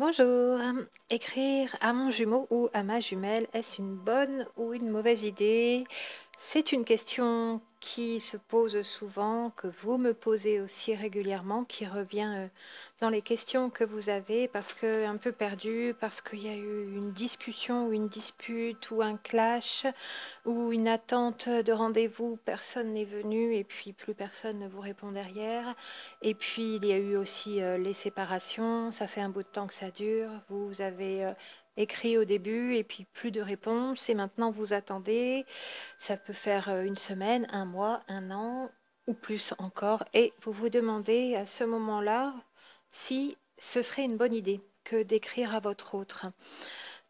Bonjour. Écrire à mon jumeau ou à ma jumelle, est-ce une bonne ou une mauvaise idée? C'est une question qui se pose souvent, que vous me posez aussi régulièrement, qui revient dans les questions que vous avez, parce que un peu perdu, parce qu'il y a eu une discussion ou une dispute ou un clash ou une attente de rendez-vous, personne n'est venu et puis plus personne ne vous répond derrière. Et puis il y a eu aussi les séparations, ça fait un bout de temps que ça dure, vous avez écrit au début et puis plus de réponse et maintenant vous attendez, ça peut faire une semaine, un mois, un an ou plus encore et vous vous demandez à ce moment-là si ce serait une bonne idée que d'écrire à votre autre.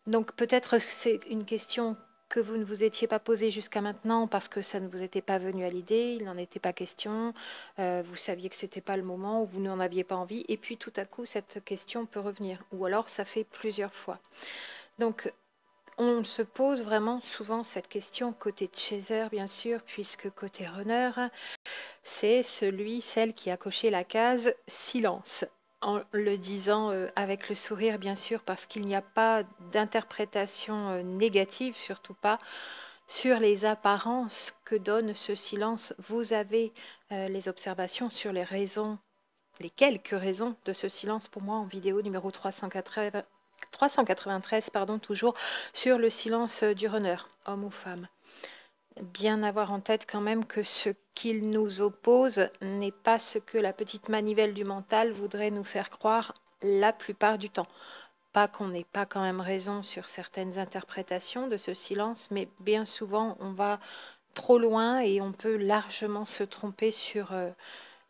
Donc peut-être que c'est une question que vous ne vous étiez pas posée jusqu'à maintenant parce que ça ne vous était pas venu à l'idée, il n'en était pas question, vous saviez que c'était pas le moment ou vous n'en aviez pas envie, et puis tout à coup cette question peut revenir, ou alors ça fait plusieurs fois. Donc on se pose vraiment souvent cette question côté chaser bien sûr, puisque côté runner, c'est celle qui a coché la case silence en le disant avec le sourire bien sûr parce qu'il n'y a pas d'interprétation négative, surtout pas sur les apparences que donne ce silence. Vous avez les observations sur les raisons, les quelques raisons de ce silence pour moi en vidéo numéro 393, pardon, toujours sur le silence du runner, homme ou femme. Bien avoir en tête quand même que ce qu'il nous oppose n'est pas ce que la petite manivelle du mental voudrait nous faire croire la plupart du temps. Pas qu'on n'ait pas quand même raison sur certaines interprétations de ce silence, mais bien souvent on va trop loin et on peut largement se tromper sur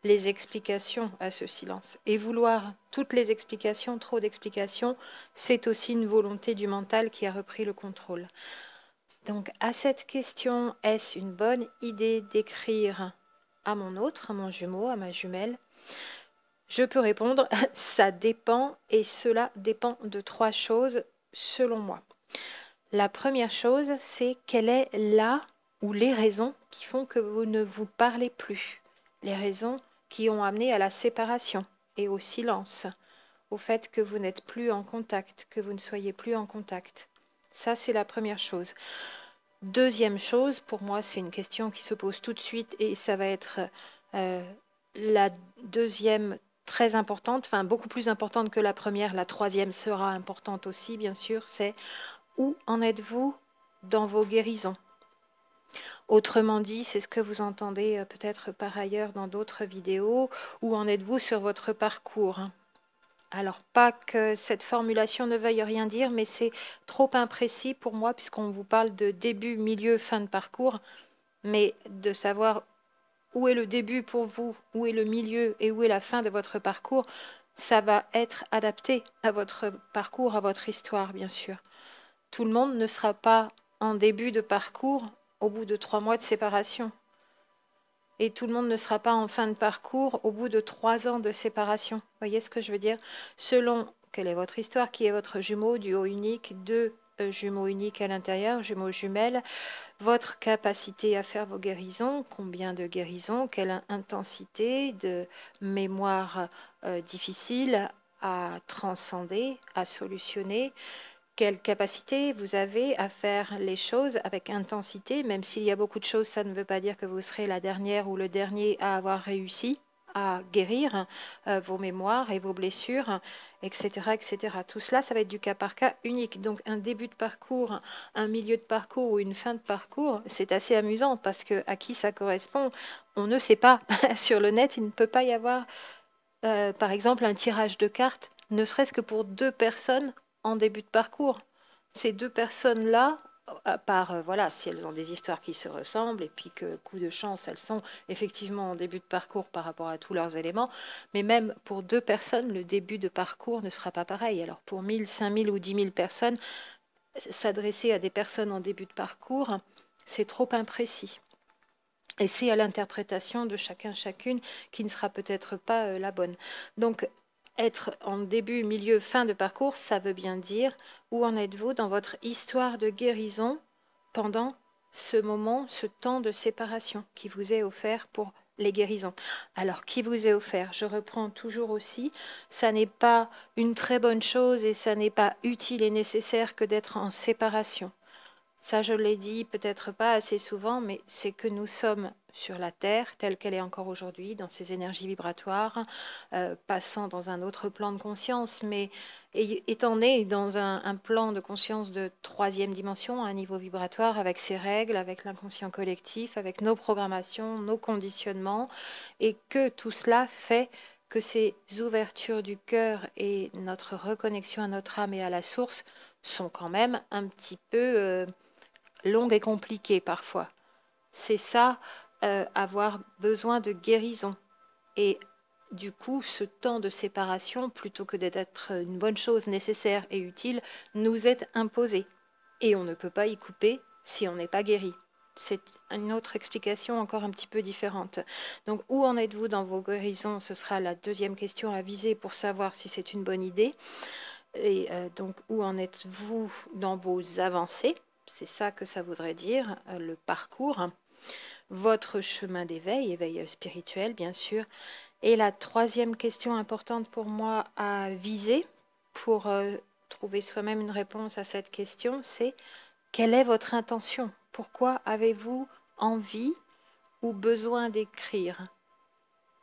les explications à ce silence. Et vouloir toutes les explications, trop d'explications, c'est aussi une volonté du mental qui a repris le contrôle. Donc à cette question, est-ce une bonne idée d'écrire à mon autre, à mon jumeau, à ma jumelle? Je peux répondre, ça dépend, et cela dépend de trois choses selon moi. La première chose, c'est quelle est la ou les raisons qui font que vous ne vous parlez plus. Les raisons qui ont amené à la séparation et au silence, au fait que vous n'êtes plus en contact, que vous ne soyez plus en contact. Ça, c'est la première chose. Deuxième chose, pour moi, c'est une question qui se pose tout de suite et ça va être la deuxième très importante, enfin beaucoup plus importante que la première, la troisième sera importante aussi, bien sûr, c'est où en êtes-vous dans vos guérisons? Autrement dit, c'est ce que vous entendez peut-être par ailleurs dans d'autres vidéos, où en êtes-vous sur votre parcours? Alors, pas que cette formulation ne veuille rien dire, mais c'est trop imprécis pour moi, puisqu'on vous parle de début, milieu, fin de parcours, mais de savoir où est le début pour vous, où est le milieu et où est la fin de votre parcours, ça va être adapté à votre parcours, à votre histoire, bien sûr. Tout le monde ne sera pas en début de parcours au bout de 3 mois de séparation. Et tout le monde ne sera pas en fin de parcours au bout de 3 ans de séparation. Vous voyez ce que je veux dire? Selon quelle est votre histoire, qui est votre jumeau, duo unique, deux jumeaux uniques à l'intérieur, jumeaux jumelles, votre capacité à faire vos guérisons, combien de guérisons, quelle intensité de mémoire difficile à transcender, à solutionner, quelle capacité vous avez à faire les choses avec intensité, même s'il y a beaucoup de choses, ça ne veut pas dire que vous serez la dernière ou le dernier à avoir réussi à guérir vos mémoires et vos blessures, etc., etc. Tout cela, ça va être du cas par cas unique. Donc un début de parcours, un milieu de parcours ou une fin de parcours, c'est assez amusant parce que à qui ça correspond, on ne sait pas. Sur le net, il ne peut pas y avoir, par exemple, un tirage de cartes, ne serait-ce que pour 2 personnes en début de parcours. Ces 2 personnes-là, à part voilà, si elles ont des histoires qui se ressemblent, et puis que, coup de chance, elles sont effectivement en début de parcours par rapport à tous leurs éléments, mais même pour 2 personnes, le début de parcours ne sera pas pareil. Alors pour 1000, 5000 ou 10 000 personnes, s'adresser à des personnes en début de parcours, c'est trop imprécis. Et c'est à l'interprétation de chacun, chacune, qui ne sera peut-être pas la bonne. Donc, être en début, milieu, fin de parcours, ça veut bien dire où en êtes-vous dans votre histoire de guérison pendant ce moment, ce temps de séparation qui vous est offert pour les guérisons. Alors, qui vous est offert? Je reprends toujours aussi, ça n'est pas une très bonne chose et ça n'est pas utile et nécessaire que d'être en séparation. Ça, je l'ai dit peut-être pas assez souvent, mais c'est que nous sommes sur la Terre, telle qu'elle est encore aujourd'hui, dans ces énergies vibratoires, passant dans un autre plan de conscience, mais étant né dans un plan de conscience de troisième dimension, à un niveau vibratoire, avec ses règles, avec l'inconscient collectif, avec nos programmations, nos conditionnements, et que tout cela fait que ces ouvertures du cœur et notre reconnexion à notre âme et à la source sont quand même un petit peu longue et compliquée parfois. C'est ça, avoir besoin de guérison. Et du coup, ce temps de séparation, plutôt que d'être une bonne chose nécessaire et utile, nous est imposé. Et on ne peut pas y couper si on n'est pas guéri. C'est une autre explication encore un petit peu différente. Donc, où en êtes-vous dans vos guérisons? Ce sera la deuxième question à viser pour savoir si c'est une bonne idée. Et donc, où en êtes-vous dans vos avancées? C'est ça que ça voudrait dire, le parcours. Votre chemin d'éveil, éveil spirituel, bien sûr. Et la troisième question importante pour moi à viser, pour trouver soi-même une réponse à cette question, c'est quelle est votre intention? Pourquoi avez-vous envie ou besoin d'écrire?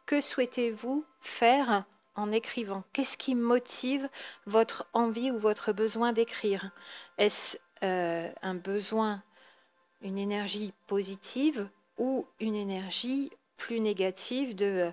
Que souhaitez-vous faire en écrivant? Qu'est-ce qui motive votre envie ou votre besoin d'écrire? Est-ce un besoin, une énergie positive ou une énergie plus négative de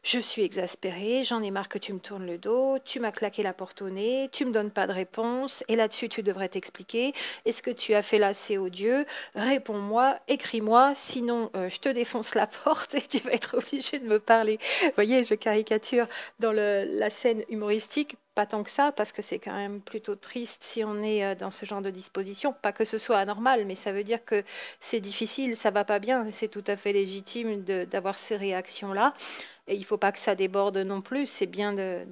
je suis exaspérée, j'en ai marre que tu me tournes le dos, tu m'as claqué la porte au nez, tu me donnes pas de réponse et là-dessus tu devrais t'expliquer. Est-ce que tu as fait là, c'est odieux? Réponds-moi, écris-moi, sinon je te défonce la porte et tu vas être obligé de me parler. Vous voyez, je caricature dans la scène humoristique. Pas tant que ça, parce que c'est quand même plutôt triste si on est dans ce genre de disposition. Pas que ce soit anormal, mais ça veut dire que c'est difficile, ça va pas bien. C'est tout à fait légitime d'avoir ces réactions-là. Et il ne faut pas que ça déborde non plus. C'est bien de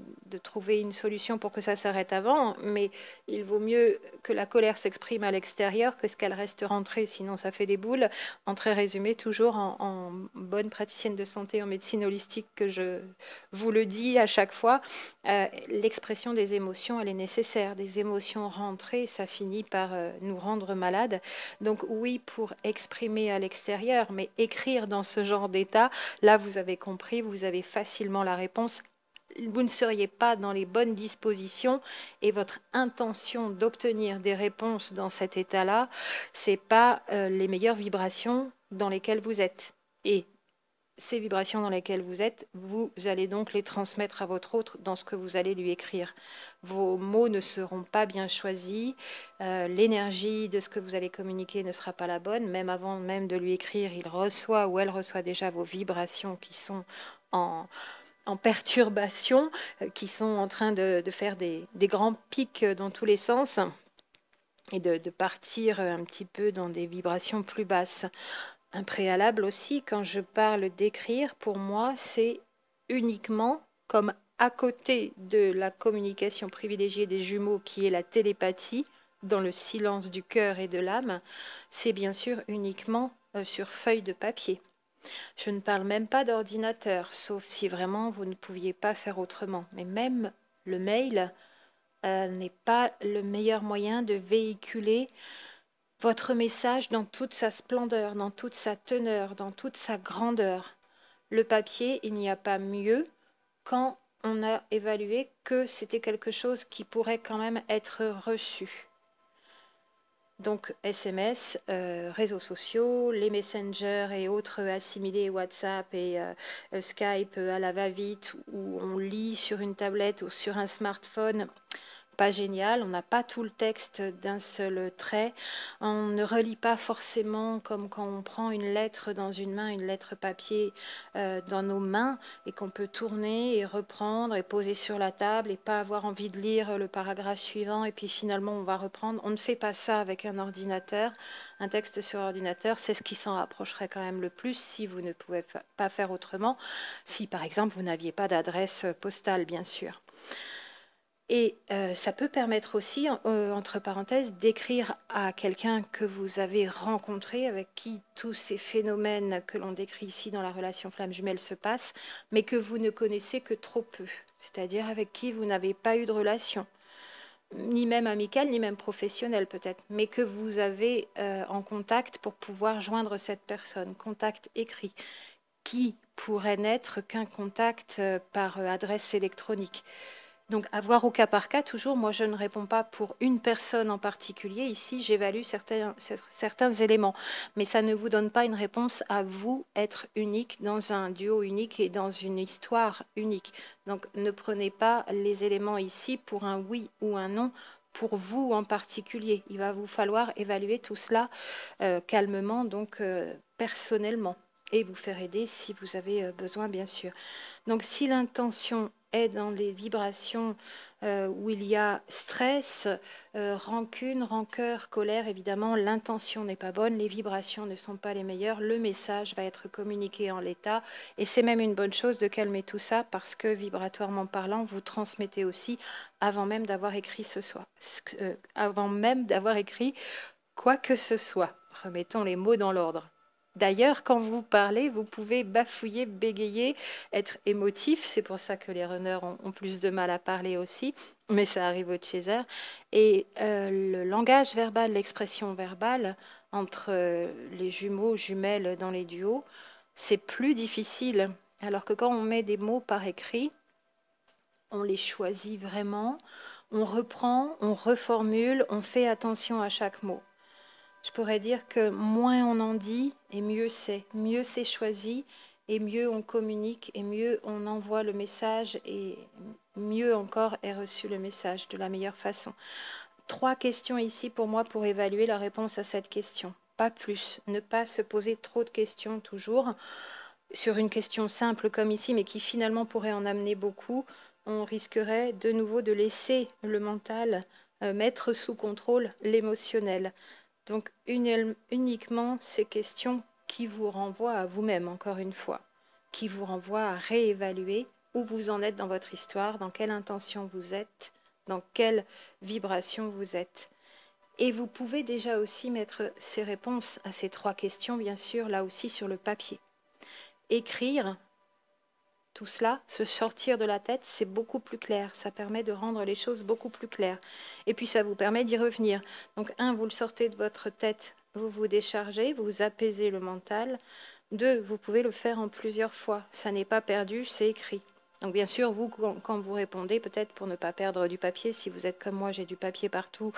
trouver une solution pour que ça s'arrête avant, mais il vaut mieux que la colère s'exprime à l'extérieur que ce qu'elle reste rentrée, sinon ça fait des boules. En très résumé, toujours en bonne praticienne de santé en médecine holistique que je vous le dis à chaque fois, l'expression des émotions, elle est nécessaire. Des émotions rentrées, ça finit par nous rendre malades. Donc oui, pour exprimer à l'extérieur, mais écrire dans ce genre d'état, là vous avez compris, vous avez facilement la réponse. Vous ne seriez pas dans les bonnes dispositions et votre intention d'obtenir des réponses dans cet état-là, c'est pas les meilleures vibrations dans lesquelles vous êtes. Et ces vibrations dans lesquelles vous êtes, vous allez donc les transmettre à votre autre dans ce que vous allez lui écrire. Vos mots ne seront pas bien choisis, l'énergie de ce que vous allez communiquer ne sera pas la bonne, même avant même de lui écrire, il reçoit ou elle reçoit déjà vos vibrations qui sont en perturbation, qui sont en train de faire des grands pics dans tous les sens et de partir un petit peu dans des vibrations plus basses. Un préalable aussi, quand je parle d'écrire, pour moi, c'est uniquement comme à côté de la communication privilégiée des jumeaux qui est la télépathie, dans le silence du cœur et de l'âme, c'est bien sûr uniquement sur feuille de papier. Je ne parle même pas d'ordinateur, sauf si vraiment vous ne pouviez pas faire autrement. Mais même le mail n'est pas le meilleur moyen de véhiculer votre message dans toute sa splendeur, dans toute sa teneur, dans toute sa grandeur. Le papier, il n'y a pas mieux quand on a évalué que c'était quelque chose qui pourrait quand même être reçu. Donc SMS, réseaux sociaux, les messengers et autres assimilés, WhatsApp et Skype à la va-vite, où on lit sur une tablette ou sur un smartphone, pas génial, on n'a pas tout le texte d'un seul trait, on ne relit pas forcément comme quand on prend une lettre dans une main, une lettre papier dans nos mains et qu'on peut tourner et reprendre et poser sur la table et pas avoir envie de lire le paragraphe suivant et puis finalement on va reprendre. On ne fait pas ça avec un ordinateur. Un texte sur ordinateur, c'est ce qui s'en rapprocherait quand même le plus si vous ne pouvez pas faire autrement, si par exemple vous n'aviez pas d'adresse postale bien sûr. Et ça peut permettre aussi, entre parenthèses, d'écrire à quelqu'un que vous avez rencontré, avec qui tous ces phénomènes que l'on décrit ici dans la relation flamme jumelle se passent, mais que vous ne connaissez que trop peu, c'est-à-dire avec qui vous n'avez pas eu de relation, ni même amicale, ni même professionnelle peut-être, mais que vous avez en contact pour pouvoir joindre cette personne, contact écrit, qui pourrait n'être qu'un contact par adresse électronique. Donc, à voir au cas par cas, toujours, moi je ne réponds pas pour une personne en particulier. Ici, j'évalue certains éléments. Mais ça ne vous donne pas une réponse à vous être unique dans un duo unique et dans une histoire unique. Donc, ne prenez pas les éléments ici pour un oui ou un non pour vous en particulier. Il va vous falloir évaluer tout cela calmement, donc personnellement. Et vous faire aider si vous avez besoin, bien sûr. Donc, si l'intention est dans les vibrations où il y a stress, rancune, rancœur, colère, évidemment, l'intention n'est pas bonne, les vibrations ne sont pas les meilleures, le message va être communiqué en l'état, et c'est même une bonne chose de calmer tout ça, parce que vibratoirement parlant, vous transmettez aussi avant même d'avoir écrit avant même d'avoir écrit quoi que ce soit. Remettons les mots dans l'ordre. D'ailleurs, quand vous parlez, vous pouvez bafouiller, bégayer, être émotif. C'est pour ça que les runners ont plus de mal à parler aussi, mais ça arrive au chaser. Et le langage verbal, l'expression verbale entre les jumeaux, jumelles dans les duos, c'est plus difficile. Alors que quand on met des mots par écrit, on les choisit vraiment, on reprend, on reformule, on fait attention à chaque mot. Je pourrais dire que moins on en dit et mieux c'est choisi et mieux on communique et mieux on envoie le message et mieux encore est reçu le message de la meilleure façon. 3 questions ici pour moi pour évaluer la réponse à cette question, pas plus, ne pas se poser trop de questions toujours. Sur une question simple comme ici mais qui finalement pourrait en amener beaucoup, on risquerait de nouveau de laisser le mental mettre sous contrôle l'émotionnel. Donc uniquement ces questions qui vous renvoient à vous-même, encore une fois, qui vous renvoient à réévaluer où vous en êtes dans votre histoire, dans quelle intention vous êtes, dans quelle vibration vous êtes. Et vous pouvez déjà aussi mettre ces réponses à ces 3 questions, bien sûr, là aussi sur le papier. Écrire tout cela, se sortir de la tête, c'est beaucoup plus clair. Ça permet de rendre les choses beaucoup plus claires. Et puis ça vous permet d'y revenir. Donc 1, vous le sortez de votre tête, vous vous déchargez, vous apaisez le mental. 2, vous pouvez le faire en plusieurs fois. Ça n'est pas perdu, c'est écrit. Donc bien sûr, vous, quand vous répondez, peut-être pour ne pas perdre du papier, si vous êtes comme moi, j'ai du papier partout,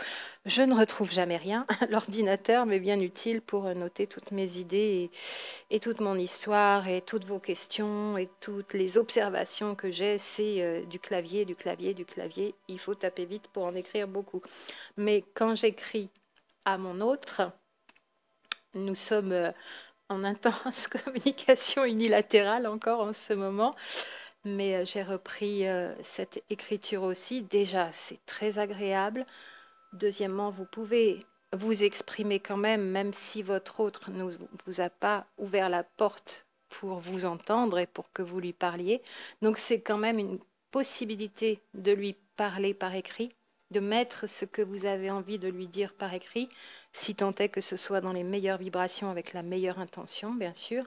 je ne retrouve jamais rien. L'ordinateur m'est bien utile pour noter toutes mes idées et toute mon histoire et toutes vos questions et toutes les observations que j'ai, c'est du clavier, du clavier, du clavier. Il faut taper vite pour en écrire beaucoup. Mais quand j'écris à mon autre, nous sommes en intense communication unilatérale encore en ce moment. Mais j'ai repris cette écriture aussi. Déjà, c'est très agréable. Deuxièmement, vous pouvez vous exprimer quand même si votre autre ne vous a pas ouvert la porte pour vous entendre et pour que vous lui parliez. Donc c'est quand même une possibilité de lui parler par écrit, de mettre ce que vous avez envie de lui dire par écrit, si tant est que ce soit dans les meilleures vibrations avec la meilleure intention, bien sûr.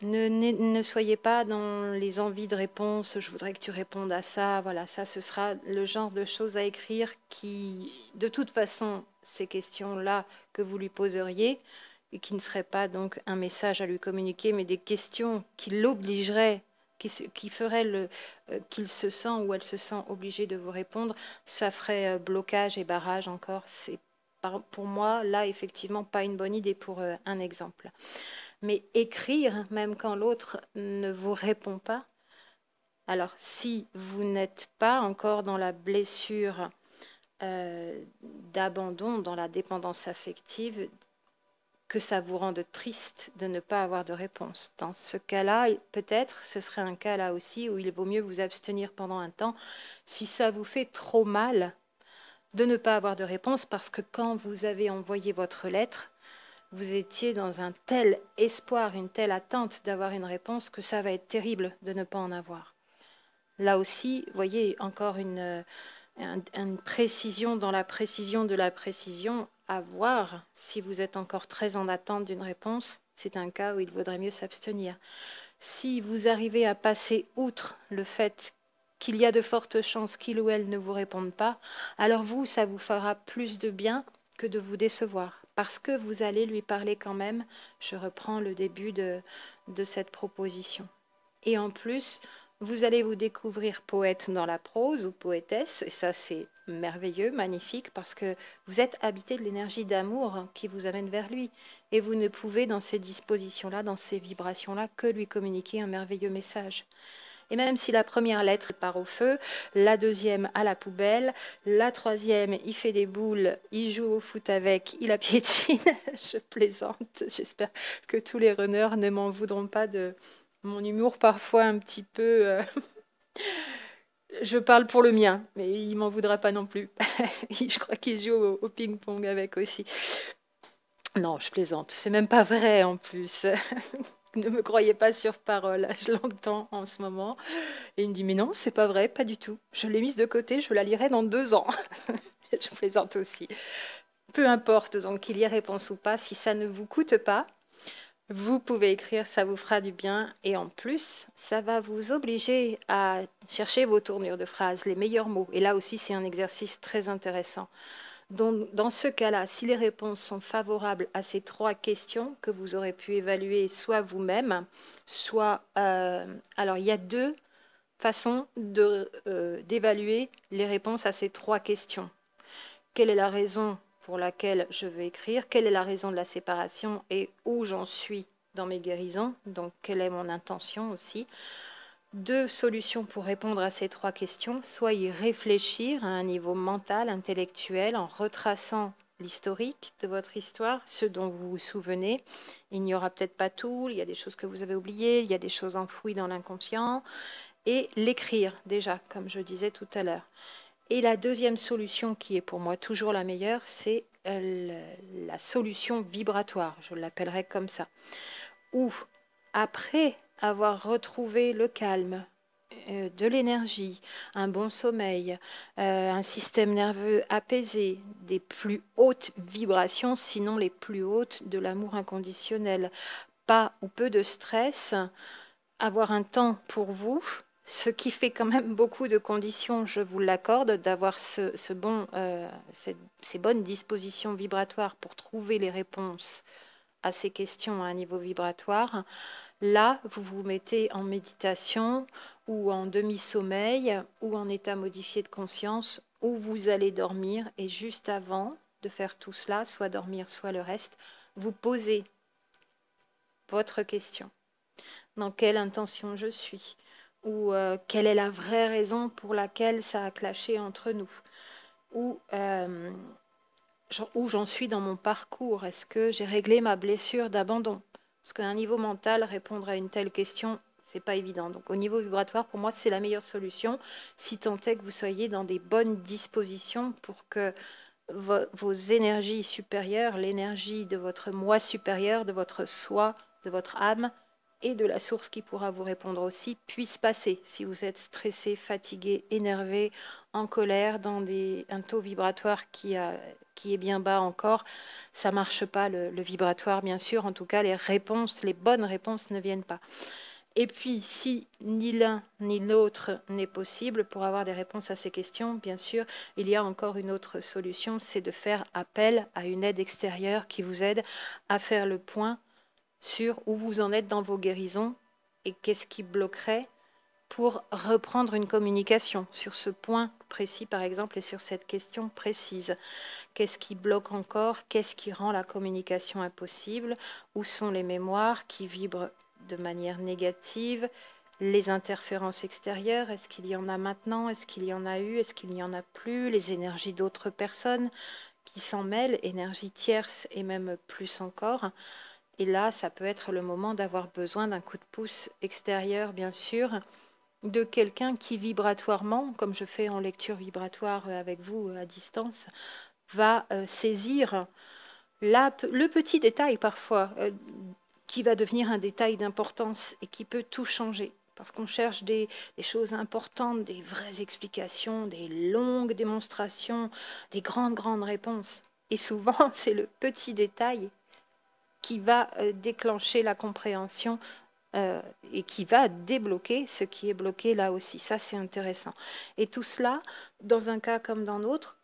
Ne soyez pas dans les envies de réponse, je voudrais que tu répondes à ça, voilà, ça ce sera le genre de choses à écrire qui, de toute façon, ces questions-là que vous lui poseriez, et qui ne seraient pas donc un message à lui communiquer, mais des questions qui l'obligeraient, qui feraient qu'il se sent ou elle se sent obligée de vous répondre, ça ferait blocage et barrage encore. C'est pour moi, là, effectivement, pas une bonne idée pour un exemple. Mais écrire, même quand l'autre ne vous répond pas, alors si vous n'êtes pas encore dans la blessure d'abandon, dans la dépendance affective, que ça vous rende triste de ne pas avoir de réponse. Dans ce cas-là, peut-être, ce serait un cas là aussi où il vaut mieux vous abstenir pendant un temps si ça vous fait trop mal de ne pas avoir de réponse, parce que quand vous avez envoyé votre lettre, vous étiez dans un tel espoir, une telle attente d'avoir une réponse que ça va être terrible de ne pas en avoir. Là aussi, vous voyez, encore une précision dans la précision de la précision, à voir si vous êtes encore très en attente d'une réponse. C'est un cas où il vaudrait mieux s'abstenir. Si vous arrivez à passer outre le fait qu'il y a de fortes chances qu'il ou elle ne vous réponde pas, alors vous, ça vous fera plus de bien que de vous décevoir, parce que vous allez lui parler quand même. Je reprends le début de cette proposition. Et en plus, vous allez vous découvrir poète dans la prose ou poétesse, et ça c'est merveilleux, magnifique, parce que vous êtes habité de l'énergie d'amour qui vous amène vers lui, et vous ne pouvez dans ces dispositions-là, dans ces vibrations-là, que lui communiquer un merveilleux message. Et même si la première lettre part au feu, la deuxième à la poubelle, la troisième, il fait des boules, il joue au foot avec, il la piétine, je plaisante. J'espère que tous les runners ne m'en voudront pas de mon humour parfois un petit peu... Je parle pour le mien, mais il m'en voudra pas non plus. Je crois qu'il joue au ping-pong avec aussi. Non, je plaisante. C'est même pas vrai en plus. Ne me croyez pas sur parole. Je l'entends en ce moment. Et il me dit, mais non, c'est pas vrai, pas du tout. Je l'ai mise de côté, je la lirai dans 2 ans. Je plaisante aussi. Peu importe, donc qu'il y ait réponse ou pas, si ça ne vous coûte pas, vous pouvez écrire, ça vous fera du bien. Et en plus, ça va vous obliger à chercher vos tournures de phrases, les meilleurs mots. Et là aussi, c'est un exercice très intéressant. Donc, dans ce cas-là, si les réponses sont favorables à ces 3 questions que vous aurez pu évaluer soit vous-même, soit... alors, il y a 2 façons d'évaluer les réponses à ces 3 questions. Quelle est la raison pour laquelle je veux écrire? Quelle est la raison de la séparation et où j'en suis dans mes guérisons? Donc, quelle est mon intention aussi? 2 solutions pour répondre à ces 3 questions. Soit y réfléchir à un niveau mental, intellectuel, en retraçant l'historique de votre histoire, ce dont vous vous souvenez. Il n'y aura peut-être pas tout, il y a des choses que vous avez oubliées, il y a des choses enfouies dans l'inconscient. Et l'écrire déjà, comme je disais tout à l'heure. Et la deuxième solution, qui est pour moi toujours la meilleure, c'est la solution vibratoire, je l'appellerai comme ça, où après avoir retrouvé le calme, de l'énergie, un bon sommeil, un système nerveux apaisé, des plus hautes vibrations, sinon les plus hautes de l'amour inconditionnel, pas ou peu de stress, avoir un temps pour vous, ce qui fait quand même beaucoup de conditions, je vous l'accorde, d'avoir ces bonnes dispositions vibratoires pour trouver les réponses à ces questions à un niveau vibratoire. Là, vous vous mettez en méditation ou en demi-sommeil ou en état modifié de conscience où vous allez dormir et juste avant de faire tout cela, soit dormir, soit le reste, vous posez votre question. Dans quelle intention je suis, ou quelle est la vraie raison pour laquelle ça a clashé entre nous, ou où j'en suis dans mon parcours, est-ce que j'ai réglé ma blessure d'abandon? Parce qu'à un niveau mental, répondre à une telle question, c'est pas évident. Donc au niveau vibratoire, pour moi, c'est la meilleure solution, si tant est que vous soyez dans des bonnes dispositions pour que vos énergies supérieures, l'énergie de votre moi supérieur, de votre soi, de votre âme, et de la source qui pourra vous répondre aussi, puisse passer. Si vous êtes stressé, fatigué, énervé, en colère, dans un taux vibratoire qui est bien bas encore, ça ne marche pas le vibratoire, bien sûr. En tout cas, les bonnes réponses ne viennent pas. Et puis, si ni l'un ni l'autre n'est possible pour avoir des réponses à ces questions, bien sûr, il y a encore une autre solution, c'est de faire appel à une aide extérieure qui vous aide à faire le point sur où vous en êtes dans vos guérisons et qu'est-ce qui bloquerait pour reprendre une communication sur ce point précis, par exemple, et sur cette question précise. Qu'est-ce qui bloque encore? Qu'est-ce qui rend la communication impossible? Où sont les mémoires qui vibrent de manière négative? Les interférences extérieures, est-ce qu'il y en a maintenant? Est-ce qu'il y en a eu? Est-ce qu'il n'y en a plus? Les énergies d'autres personnes qui s'en mêlent, énergie tierce et même plus encore. Et là, ça peut être le moment d'avoir besoin d'un coup de pouce extérieur, bien sûr, de quelqu'un qui vibratoirement, comme je fais en lecture vibratoire avec vous à distance, va saisir le petit détail parfois, qui va devenir un détail d'importance et qui peut tout changer. parce qu'on cherche des choses importantes, des vraies explications, des longues démonstrations, des grandes réponses. Et souvent, c'est le petit détail qui va déclencher la compréhension et qui va débloquer ce qui est bloqué là aussi. Ça, c'est intéressant. Et tout cela, dans un cas comme dans l'autre,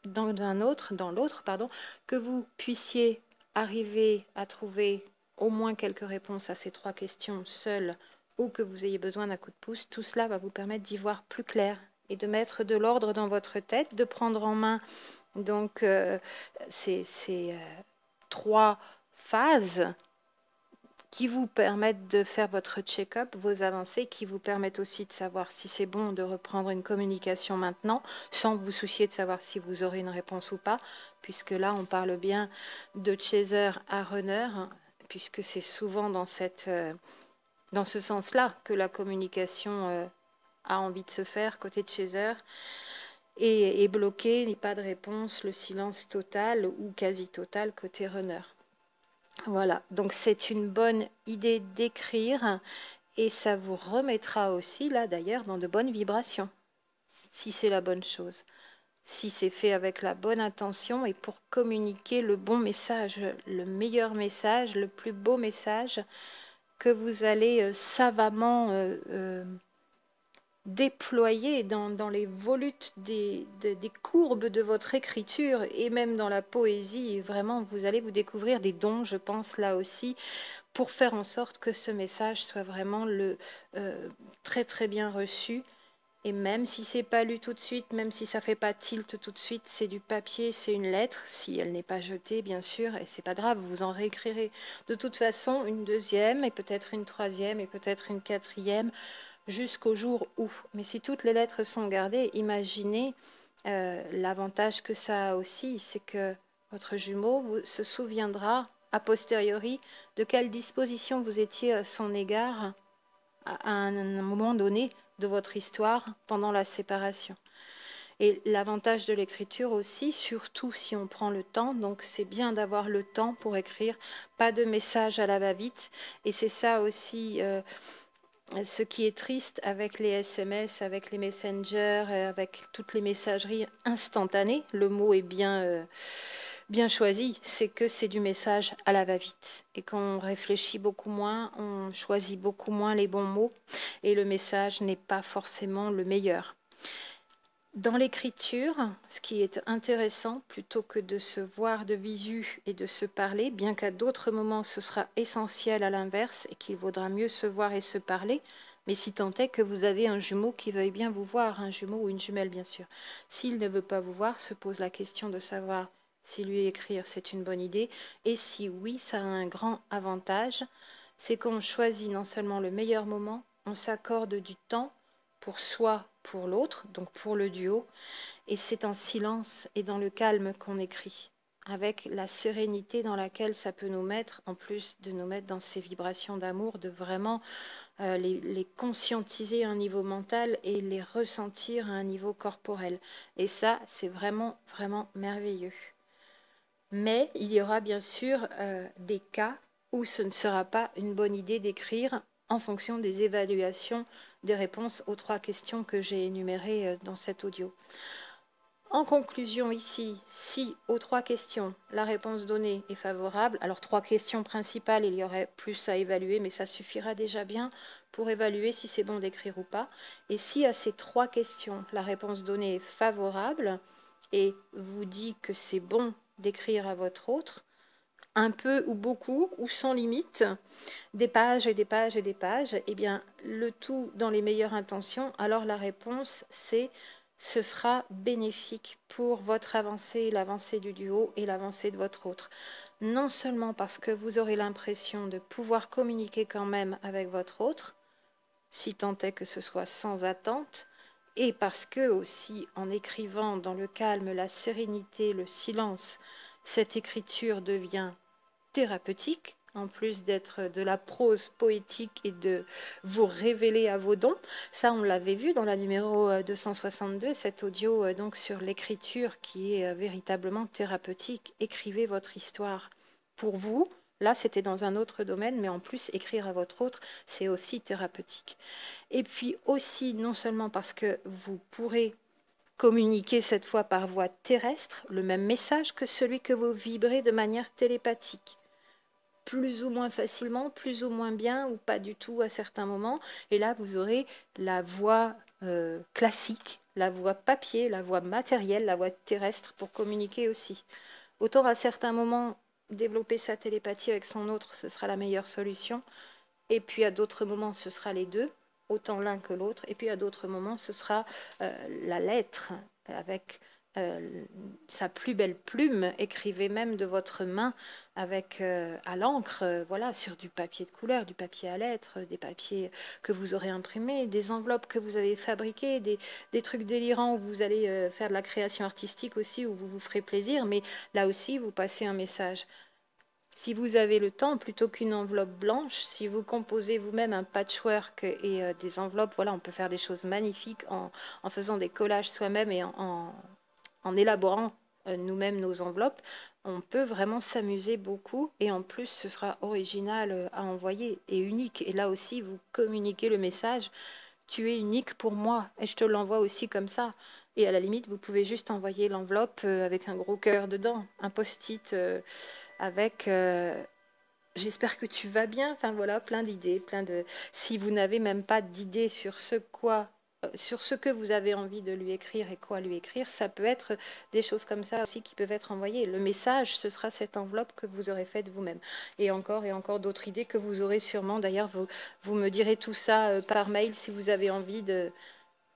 que vous puissiez arriver à trouver au moins quelques réponses à ces 3 questions seules, ou que vous ayez besoin d'un coup de pouce, tout cela va vous permettre d'y voir plus clair et de mettre de l'ordre dans votre tête, de prendre en main donc ces 3 phases qui vous permettent de faire votre check-up, vos avancées, qui vous permettent aussi de savoir si c'est bon de reprendre une communication maintenant, sans vous soucier de savoir si vous aurez une réponse ou pas, puisque là, on parle bien de chaser à runner, puisque c'est souvent dans ce sens-là que la communication a envie de se faire côté chaser, et bloqué, n'est pas de réponse, le silence total ou quasi total côté runner. Voilà, donc c'est une bonne idée d'écrire et ça vous remettra aussi, là d'ailleurs, dans de bonnes vibrations, si c'est la bonne chose, si c'est fait avec la bonne intention et pour communiquer le bon message, le meilleur message, le plus beau message que vous allez savamment déployer dans les volutes des courbes de votre écriture et même dans la poésie. Vraiment, vous allez vous découvrir des dons, je pense, là aussi, pour faire en sorte que ce message soit vraiment très bien reçu. Et même si c'est pas lu tout de suite, même si ça fait pas tilt tout de suite, c'est du papier, c'est une lettre, si elle n'est pas jetée, bien sûr, et c'est pas grave, vous en réécrirez de toute façon une deuxième, et peut-être une troisième, et peut-être une quatrième, jusqu'au jour où. Mais si toutes les lettres sont gardées, imaginez l'avantage que ça a aussi, c'est que votre jumeau se souviendra a posteriori de quelle disposition vous étiez à son égard à un moment donné de votre histoire pendant la séparation. Et l'avantage de l'écriture aussi, surtout si on prend le temps, donc c'est bien d'avoir le temps pour écrire, pas de message à la va-vite. Et c'est ça aussi ce qui est triste avec les SMS, avec les messengers, avec toutes les messageries instantanées. Le mot est bien choisi, c'est que c'est du message à la va-vite. Et quand on réfléchit beaucoup moins, on choisit beaucoup moins les bons mots et le message n'est pas forcément le meilleur. Dans l'écriture, ce qui est intéressant, plutôt que de se voir de visu et de se parler, bien qu'à d'autres moments ce sera essentiel à l'inverse et qu'il vaudra mieux se voir et se parler, mais si tant est que vous avez un jumeau qui veuille bien vous voir, un jumeau ou une jumelle bien sûr. S'il ne veut pas vous voir, se pose la question de savoir si lui écrire c'est une bonne idée, et si oui, ça a un grand avantage, c'est qu'on choisit non seulement le meilleur moment, on s'accorde du temps pour soi, pour l'autre, donc pour le duo, et c'est en silence et dans le calme qu'on écrit, avec la sérénité dans laquelle ça peut nous mettre, en plus de nous mettre dans ces vibrations d'amour, de vraiment les conscientiser à un niveau mental et les ressentir à un niveau corporel. Et ça, c'est vraiment merveilleux. Mais il y aura bien sûr des cas où ce ne sera pas une bonne idée d'écrire en fonction des évaluations des réponses aux 3 questions que j'ai énumérées dans cet audio. En conclusion ici, si aux 3 questions, la réponse donnée est favorable, alors 3 questions principales, il y aurait plus à évaluer, mais ça suffira déjà bien pour évaluer si c'est bon d'écrire ou pas. Et si à ces 3 questions, la réponse donnée est favorable et vous dit que c'est bon d'écrire à votre autre, un peu ou beaucoup, ou sans limite, des pages et des pages et des pages, et bien le tout dans les meilleures intentions, alors la réponse c'est ce sera bénéfique pour votre avancée, l'avancée du duo et l'avancée de votre autre. Non seulement parce que vous aurez l'impression de pouvoir communiquer quand même avec votre autre, si tant est que ce soit sans attente, et parce que aussi en écrivant dans le calme, la sérénité, le silence, cette écriture devient thérapeutique, en plus d'être de la prose poétique et de vous révéler à vos dons. Ça, on l'avait vu dans la numéro 262, cet audio donc sur l'écriture qui est véritablement thérapeutique. Écrivez votre histoire pour vous, Là, c'était dans un autre domaine, mais en plus, écrire à votre autre, c'est aussi thérapeutique. Et puis aussi, non seulement parce que vous pourrez communiquer cette fois par voie terrestre le même message que celui que vous vibrez de manière télépathique. Plus ou moins facilement, plus ou moins bien, ou pas du tout à certains moments. Et là, vous aurez la voie classique, la voie papier, la voie matérielle, la voie terrestre pour communiquer aussi. Autant à certains moments, développer sa télépathie avec son autre, ce sera la meilleure solution. Et puis à d'autres moments, ce sera les deux, autant l'un que l'autre. Et puis à d'autres moments, ce sera la lettre avec sa plus belle plume. Écrivez même de votre main avec à l'encre, voilà, sur du papier de couleur, du papier à lettres, des papiers que vous aurez imprimés, des enveloppes que vous avez fabriquées, des trucs délirants où vous allez faire de la création artistique aussi, où vous vous ferez plaisir. Mais là aussi, vous passez un message. Si vous avez le temps, plutôt qu'une enveloppe blanche, si vous composez vous-même un patchwork et des enveloppes, voilà, on peut faire des choses magnifiques en faisant des collages soi-même et en élaborant nous-mêmes nos enveloppes. On peut vraiment s'amuser beaucoup et en plus, ce sera original à envoyer et unique. Et là aussi, vous communiquez le message. Tu es unique pour moi et je te l'envoie aussi comme ça. Et à la limite, vous pouvez juste envoyer l'enveloppe avec un gros cœur dedans, un post-it avec j'espère que tu vas bien. Enfin voilà, plein d'idées, plein de. Si vous n'avez même pas d'idée sur sur ce que vous avez envie de lui écrire et quoi lui écrire, ça peut être des choses comme ça aussi qui peuvent être envoyées. Le message, ce sera cette enveloppe que vous aurez faite vous-même. Et encore d'autres idées que vous aurez sûrement. D'ailleurs, vous me direz tout ça par mail si vous avez envie de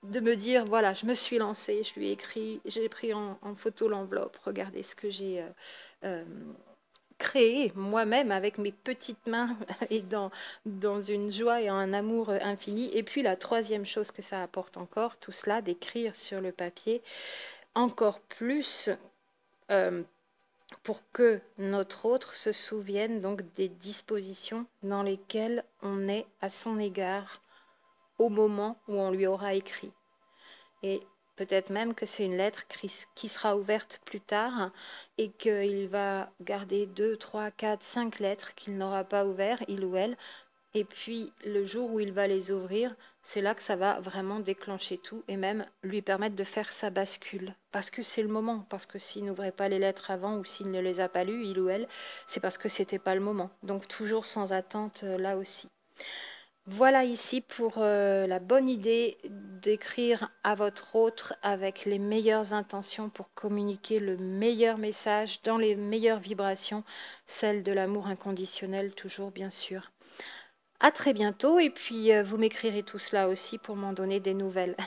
me dire, voilà, je me suis lancée, je lui ai écrit, j'ai pris en photo l'enveloppe, regardez ce que j'ai créé moi-même avec mes petites mains et dans une joie et un amour infini. Et puis la troisième chose que ça apporte encore, tout cela, d'écrire sur le papier encore plus pour que notre autre se souvienne donc des dispositions dans lesquelles on est à son égard au moment où on lui aura écrit. Et peut-être même que c'est une lettre qui sera ouverte plus tard et qu'il va garder 2, 3, 4, 5 lettres qu'il n'aura pas ouvertes, il ou elle. Et puis le jour où il va les ouvrir, c'est là que ça va vraiment déclencher tout et même lui permettre de faire sa bascule. Parce que c'est le moment, parce que s'il n'ouvrait pas les lettres avant ou s'il ne les a pas lues, il ou elle, c'est parce que c'était pas le moment. Donc toujours sans attente là aussi. Voilà ici pour la bonne idée d'écrire à votre autre avec les meilleures intentions pour communiquer le meilleur message dans les meilleures vibrations, celle de l'amour inconditionnel toujours bien sûr. À très bientôt et puis vous m'écrirez tout cela aussi pour m'en donner des nouvelles.